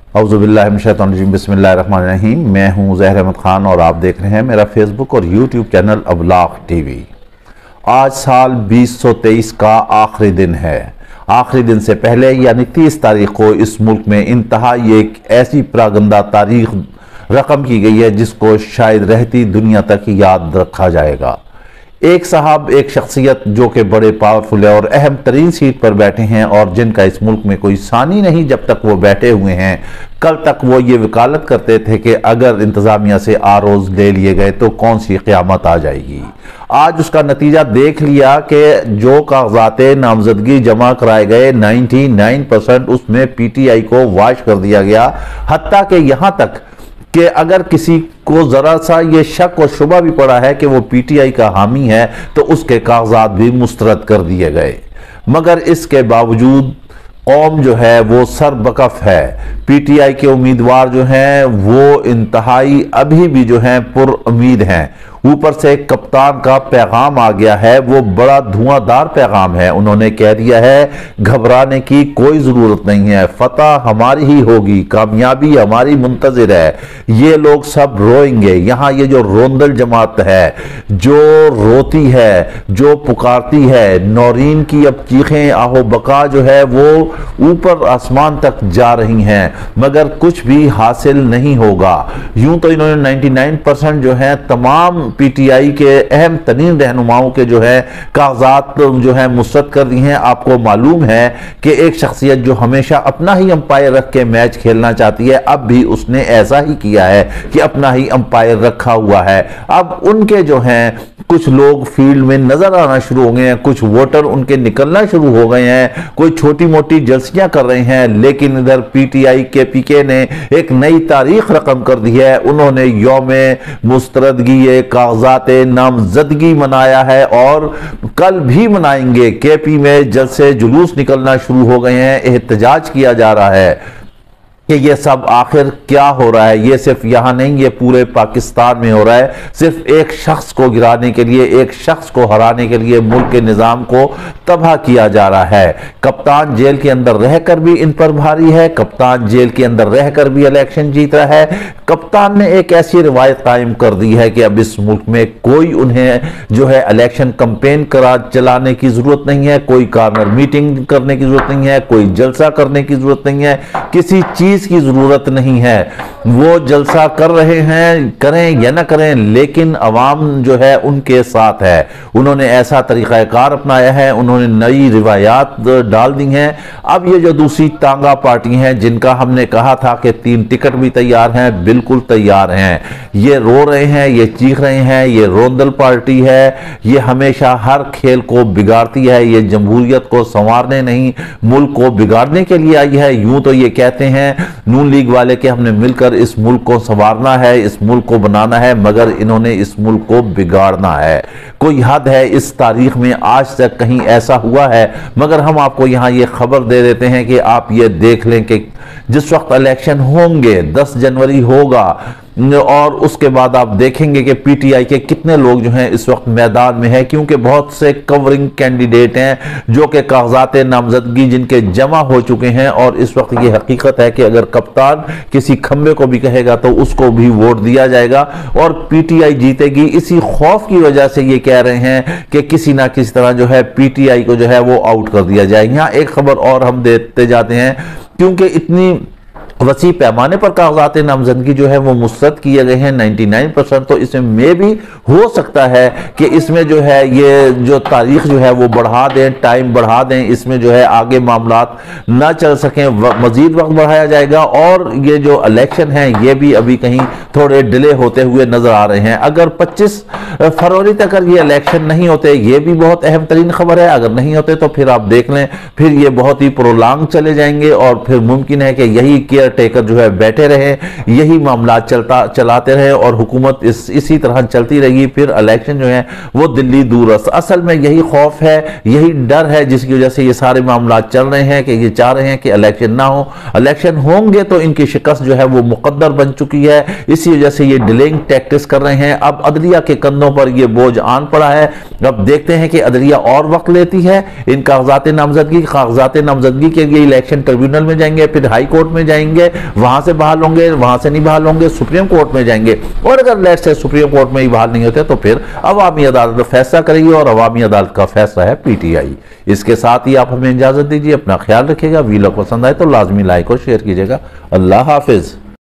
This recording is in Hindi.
औज़ुबिल्लाहिमिनश्शैतानिर्रजीम बिस्मिल्लाहिर्रहमानिर्रहीम। मैं हूं ज़हर अहमद ख़ान और आप देख रहे हैं मेरा फेसबुक और यूट्यूब चैनल अबलाग टीवी। आज साल 2023 का आखिरी दिन है। आखिरी दिन से पहले यानी 30 तारीख को इस मुल्क में इंतहाई एक ऐसी प्रागंदा तारीख रकम की गई है जिसको शायद रहती दुनिया तक याद रखा जाएगा। एक साहब, एक शख्सियत जो कि बड़े पावरफुल है और अहम तरीन सीट पर बैठे हैं और जिनका इस मुल्क में कोई सानी नहीं जब तक वो बैठे हुए हैं। कल तक वो ये वकालत करते थे कि अगर इंतज़ामिया से आरोज ले लिए गए तो कौन सी क़यामत आ जाएगी। आज उसका नतीजा देख लिया कि जो कागजात नामजदगी जमा कराए गए 99% उसमें PTI को वाश कर दिया गया। हत्ता कि यहाँ तक कि अगर किसी को जरा सा ये शक और शुबा भी पड़ा है कि वो PTI का हामी है तो उसके कागजात भी मुस्तरद कर दिए गए। मगर इसके बावजूद कौम जो है वो सरबकफ है। PTI के उम्मीदवार जो हैं वो इंतहाई अभी भी जो हैं पुरुम्मीद हैं। ऊपर से कप्तान का पैगाम आ गया है, वो बड़ा धुआंधार पैगाम है। उन्होंने कह दिया है घबराने की कोई ज़रूरत नहीं है, फतह हमारी ही होगी, कामयाबी हमारी मुंतज़िर है। ये लोग सब रोएंगे। यहाँ ये जो रोंदल जमात है, जो रोती है, जो पुकारती है, नौरीन की अब चीखें आहो बका जो है वो ऊपर आसमान तक जा रही हैं, मगर कुछ भी हासिल नहीं होगा। यूं तो इन्होंने 99% जो है तमाम PTI के अहम तरीन रहनुमाओं के जो है कागजात जो है मुस्तरद कर दिए हैं। आपको मालूम है कि एक शख्सियत जो हमेशा अपना ही अंपायर रख के मैच खेलना चाहती है, अब भी उसने ऐसा ही किया है कि अपना ही अंपायर रखा हुआ है। अब उनके जो हैं कुछ लोग फील्ड में नजर आना शुरू हो गए हैं, कुछ वोटर उनके निकलना शुरू हो गए हैं, कोई छोटी मोटी जलसियां कर रहे हैं। लेकिन इधर PTI के PK ने एक नई तारीख रकम कर दी है। उन्होंने यौमे मुस्तरदगी कागजात नामजदगी मनाया है और कल भी मनाएंगे। KP में जलसे जुलूस निकलना शुरू हो गए हैं, एहतजाज किया जा रहा है कि ये सब आखिर क्या हो रहा है। ये सिर्फ यहाँ नहीं, ये पूरे पाकिस्तान में हो रहा है। सिर्फ एक शख्स को गिराने के लिए, एक शख्स को हराने के लिए मुल्क के निज़ाम को तबाह किया जा रहा है। कप्तान जेल के अंदर रहकर भी इन पर भारी है, कप्तान जेल के अंदर रहकर भी इलेक्शन जीत रहा है। कप्तान ने एक ऐसी रिवायत कायम कर दी है कि अब इस मुल्क में कोई उन्हें जो है इलेक्शन कैंपेन चलाने की जरूरत नहीं है, कोई कॉर्नर मीटिंग करने की जरूरत नहीं है, कोई जलसा करने की जरूरत नहीं है, किसी चीज की जरूरत नहीं है। वो जलसा कर रहे हैं, करें या ना करें, लेकिन अवाम जो है उनके साथ है। उन्होंने ऐसा तरीक़ाकार अपनाया है, उन्होंने नई रिवायात डाल दी हैं। अब ये जो दूसरी तांगा पार्टी हैं जिनका हमने कहा था कि 3 टिकट भी तैयार हैं, बिल्कुल तैयार हैं। ये रो रहे हैं, ये चीख रहे हैं, ये रोंदल पार्टी है, ये हमेशा हर खेल को बिगाड़ती है। ये जमहूरियत को संवारने नहीं, मुल्क को बिगाड़ने के लिए आई है। यूं तो ये कहते हैं नून लीग वाले कि हमने मिलकर इस मुल्क को संवारना है, इस मुल्क को बनाना है, मगर इन्होंने इस मुल्क को बिगाड़ना है। कोई हद है इस तारीख में, आज तक कहीं ऐसा हुआ है। मगर हम आपको यहां ये खबर दे देते हैं कि आप ये देख लें कि जिस वक्त इलेक्शन होंगे 10 जनवरी होगा और उसके बाद आप देखेंगे कि PTI के कितने लोग जो हैं इस वक्त मैदान में हैं, क्योंकि बहुत से कवरिंग कैंडिडेट हैं जो कि कागजात नामजदगी जिनके जमा हो चुके हैं। और इस वक्त ये हकीकत है कि अगर कप्तान किसी खंबे को भी कहेगा तो उसको भी वोट दिया जाएगा और PTI जीतेगी। इसी खौफ की वजह से ये कह रहे हैं कि किसी ना किसी तरह जो है PTI को जो है वो आउट कर दिया जाए। यहाँ एक खबर और हम देते जाते हैं, क्योंकि इतनी वसी पैमाने पर कागजात नामजदगी जो है वो मुस्तरद किए गए हैं 99%, तो इसमें में भी हो सकता है कि इसमें जो है ये जो तारीख जो है वो बढ़ा दें, टाइम बढ़ा दें, इसमें जो है आगे मामलात ना चल सकें, मजीद वक्त बढ़ाया जाएगा। और ये जो इलेक्शन है ये भी अभी कहीं थोड़े डिले होते हुए नजर आ रहे हैं। अगर 25 फरवरी तक अगर ये इलेक्शन नहीं होते, ये भी बहुत अहम तरीन खबर है। अगर नहीं होते तो फिर आप देख लें, फिर ये बहुत ही प्रोलॉन्ग चले जाएंगे और फिर मुमकिन है कि यही केयर टेकर जो है बैठे रहे, यही मामला चलाते रहे और हुकूमत इसी तरह चलती रहेगी। फिर इलेक्शन जो है वो दिल्ली दूर। असल में यही खौफ है, यही डर है जिसकी वजह से ये सारे मामला चल रहे हैं कि ये चाह रहे हैं कि इलेक्शन ना हो। इलेक्शन होंगे तो इनकी शिकस्त जो है वो मुकद्दर बन चुकी है, इसी वजह से ये डिलेइंग टैक्टिक्स कर रहे हैं। अब अदलिया के कंधों पर ये बोझ आन पड़ा है। अब देखते हैं कि अदलिया और वक्त लेती है इन कागजात नामजदगी के लिए इलेक्शन ट्रिब्यूनल में जाएंगे, फिर हाई कोर्ट में जाएंगे, जाएंगे, वहां से बहाल होंगे, वहां से नहीं बहाल होंगे, सुप्रीम कोर्ट में जाएंगे, और अगर लेट से सुप्रीम कोर्ट में ही बहाल नहीं होते तो फिर अवामी अदालत फैसला करेगी, और अवामी अदालत का फैसला है पीटीआई। इसके साथ ही आप हमें इजाजत दीजिए, अपना ख्याल रखिएगा। वीडियो पसंद आए तो लाजमी लाइक और शेयर कीजिएगा। अल्लाह हाफिज।